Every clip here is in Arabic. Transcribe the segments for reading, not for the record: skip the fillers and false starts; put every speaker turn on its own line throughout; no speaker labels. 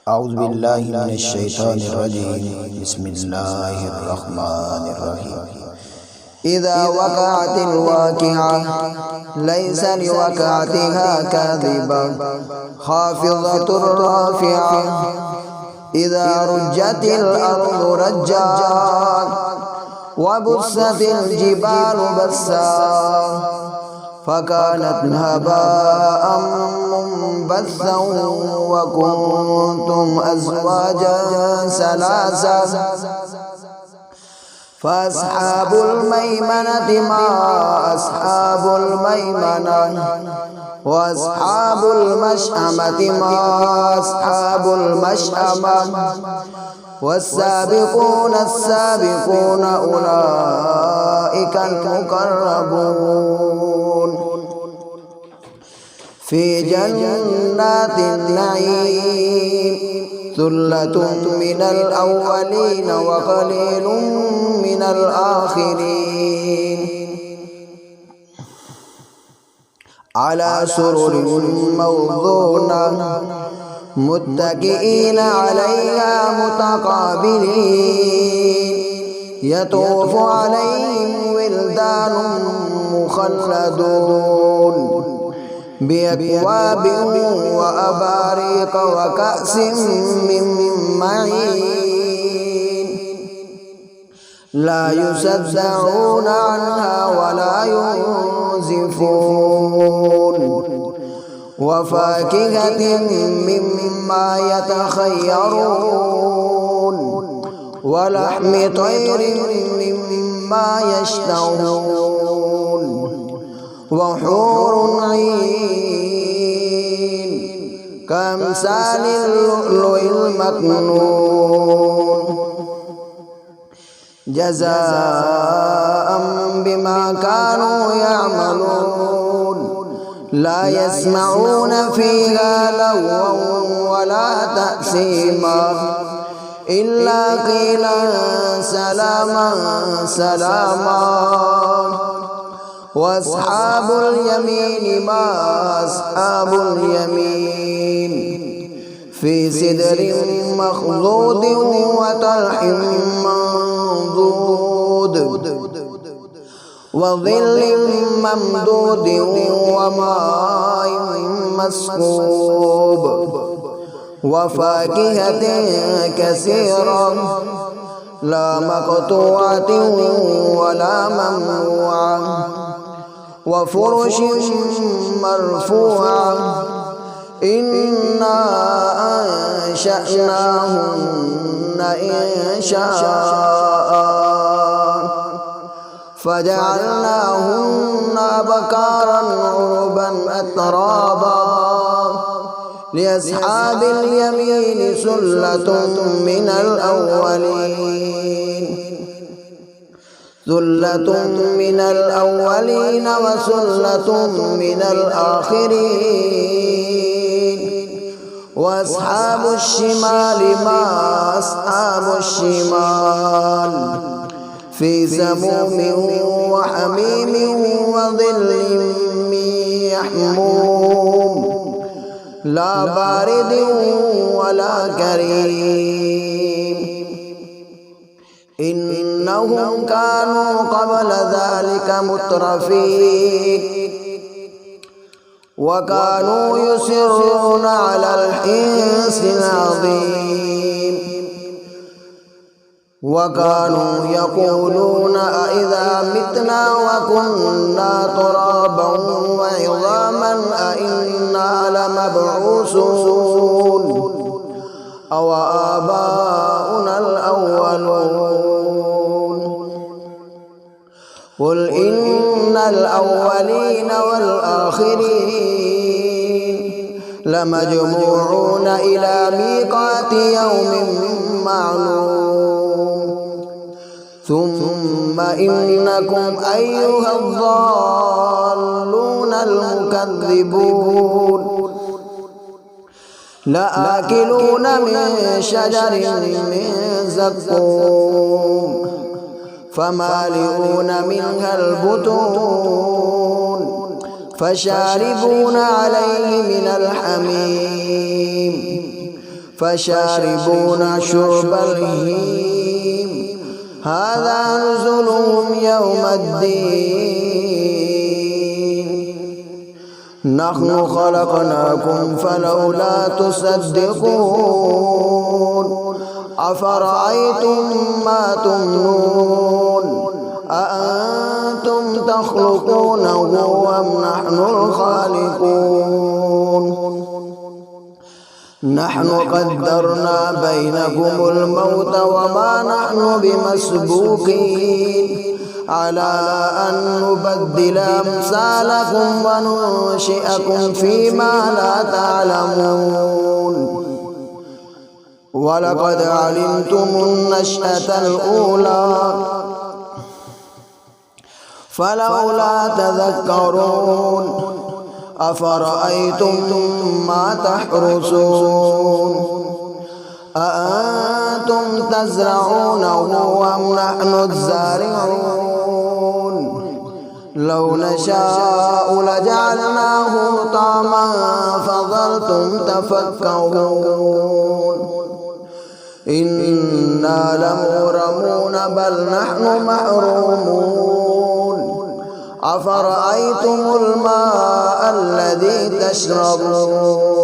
أعوذ بالله من الشيطان الرجيم. بسم الله الرحمن الرحيم. إذا وقعت الواقعة ليس لوقعتها كاذبة خافضة رافعة. إذا رجت الأرض رجا وبست الجبال بسا فكانت هباء منبثا وكنتم أزواجا ثلاثا. فأصحاب الميمنة ما أصحاب الميمنة وأصحاب المشأمة ما أصحاب المشأمة. والسابقون السابقون أولئك المقربون في جنات النعيم. ثلة من الأولين وقليل من الآخرين. على سرر موضونة متكئين عليها متقابلين. يطوف عليهم ولدان مخلدون بأكواب وأباريق وكأس من معين. لا يصدعون عنها ولا ينزفون. وفاكهة مما يتخيرون ولحم طير مما يشتهون. وحور عين كأمثال اللؤلؤ المكنون جزاء بما كانوا يعملون. لا يسمعون فيها لغوا ولا تأثيما إلا قيلا سلاما سلاما. وأصحاب اليمين ما أصحاب اليمين في سدر مخضود وطلح منضود وظل ممدود وماء مسكوب. وفاكهة كثيرة لا مقطوعة ولا ممنوعة. وفرش مرفوعة. إنا أنشأناهن إنشاء فجعلناهن أبكارا عربا أترابا. لأصحاب اليمين ثلة من الأولين ثلة من الأولين وثلة من الآخرين. وأصحاب الشمال ما أصحاب الشمال في سموم وحميم وظل من يحموم لا بارد ولا كريم. إنهم كانوا قبل ذلك مترفين وكانوا يصرون على الحنث العظيم. وكانوا يقولون أإذا متنا وكنا ترابا وعظاما أإنا لمبعوثون أو آباؤنا الأولون. قل إن الأولين والآخرين لمجموعون إلى ميقات يوم معلوم. ثم إنكم أيها الضالون المكذبون لآكلون من شجر من زقوم فمالئون منها البطون فشاربون عليه من الحميم فشاربون شرب الهيم هذا نزلهم يوم الدين نحن خلقناكم فلولا تصدقون أفرأيتم ما تمنون أأنتم تخلقونه أم نحن الخالقون نحن قدرنا بينكم الموت وما نحن بمسبوقين على أن نبدل أمثالكم وننشئكم فيما لا تعلمون ولقد علمتم النشأة الأولى فلولا تذكرون أفرأيتم ما تحرثون أأنتم تزرعونه أم نحن الزارعون لو نشاء لجعلناه طعما فظلتم تفكهون إنا لمغرمون بل نحن محرومون أفرأيتم الماء الذي تشربون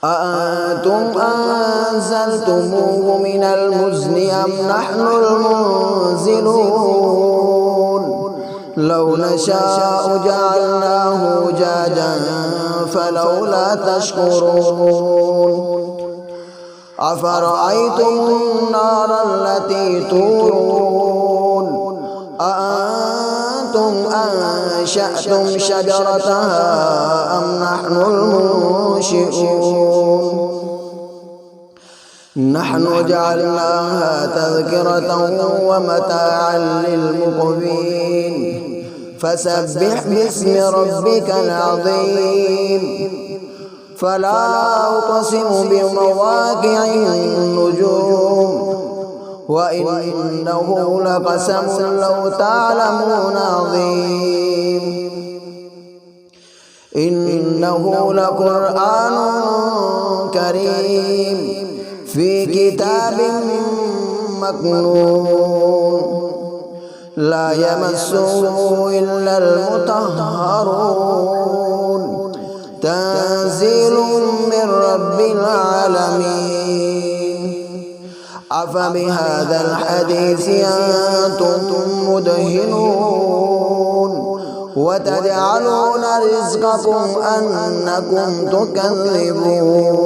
أأنتم أنزلتموه من المزن أم نحن المنزلون لو نشاء جعلناه أجاجا فلولا تشكرون أفرأيتم النار التي تورون أأنتم أنشأتم شجرتها أم نحن المنشئون نحن جعلناها تذكرة ومتاعا للمقوين فسبح باسم ربك العظيم فلا أقسم بمواقع النجوم وإنه لقسم لو تعلمون عظيم إنه لقرآن كريم في كتاب مكنون لا يمسه إلا المطهرون تنزيل من رب العالمين أفبهذا الحديث أنتم مدهنون وتجعلون رزقكم أنكم تكذبون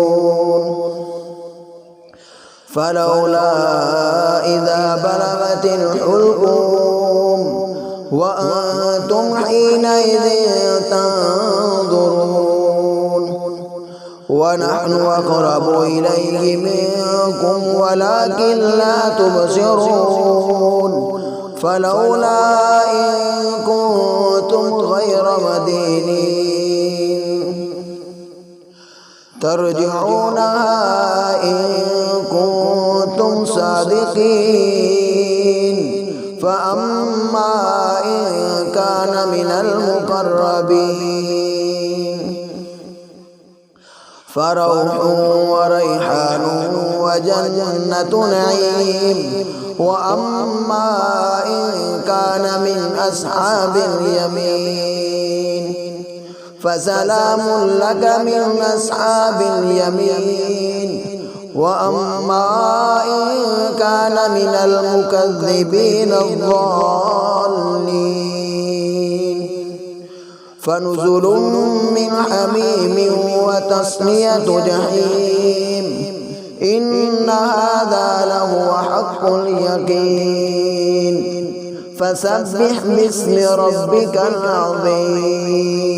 فلولا إذا بلغت الحلقوم وأنتم حينئذ تنظرون ونحن أقرب إليه منكم ولكن لا تبصرون فلولا إن كنتم غير مدينين ترجعونها إن كنتم صادقين فأما إن كان من المقربين فروح وريحان وجنة نعيم وأما إن كان من أصحاب اليمين فسلام لك من أصحاب اليمين وأما إن كان من المكذبين الضالين فنزل من حميم وتصلية جحيم إن هذا لهو حق اليقين فسبح باسم ربك العظيم